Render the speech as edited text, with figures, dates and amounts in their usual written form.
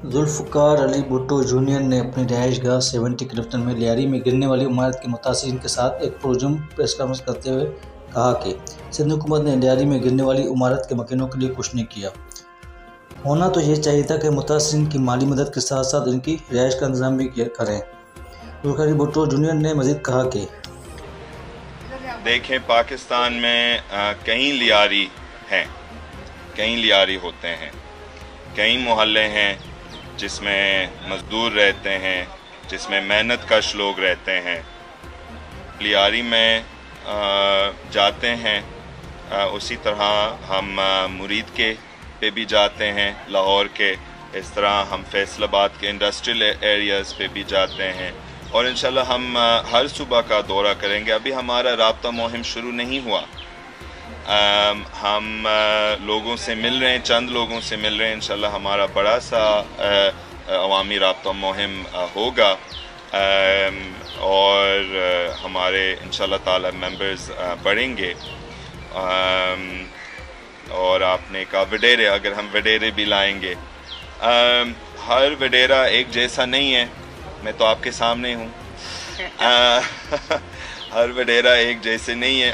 Zulfikar Ali Bhutto junior ने अपनी रिहाइशगाह 70 क्लिफ्टन में लियारी में गिरने वाली इमारत के मुतासिरीन के साथ एक पुरजुम प्रेस कॉन्फ्रेंस करते हुए कहा कि सिंध हुकूमत ने लियारी में गिरने वाली इमारत के मकीनों के लिए कुछ नहीं किया। होना तो ये चाहिए था कि मुतासिरीन की माली मदद के साथ साथ इनकी रिहाइश का इंतजाम भी करें। जुल्फ़िकार अली भुट्टो जूनियर ने मज़ीद कहा कि देखें, पाकिस्तान में कई लियारी हैं, कई लियारी होते हैं, कई मोहल्ले हैं जिसमें मज़दूर रहते हैं, जिसमें मेहनत कश लोग रहते हैं। लियारी में जाते हैं, उसी तरह हम मुरीद के पे भी जाते हैं, लाहौर के, इस तरह हम फैसलाबाद के इंडस्ट्रियल एरियाज़ पे भी जाते हैं और इंशाल्लाह हम हर सुबह का दौरा करेंगे। अभी हमारा राब्ता मुहिम शुरू नहीं हुआ। हम लोगों से मिल रहे हैं, चंद लोगों से मिल रहे हैं। इंशाल्लाह हमारा बड़ा सा अवामी राब्ता मुहिम होगा और हमारे इंशाल्लाह ताला मेंबर्स बढ़ेंगे। और आपने कहा वडेरे, अगर हम वडेरे भी लाएंगे, हर वडेरा एक जैसा नहीं है, मैं तो आपके सामने हूँ। हर वडेरा एक जैसे नहीं है।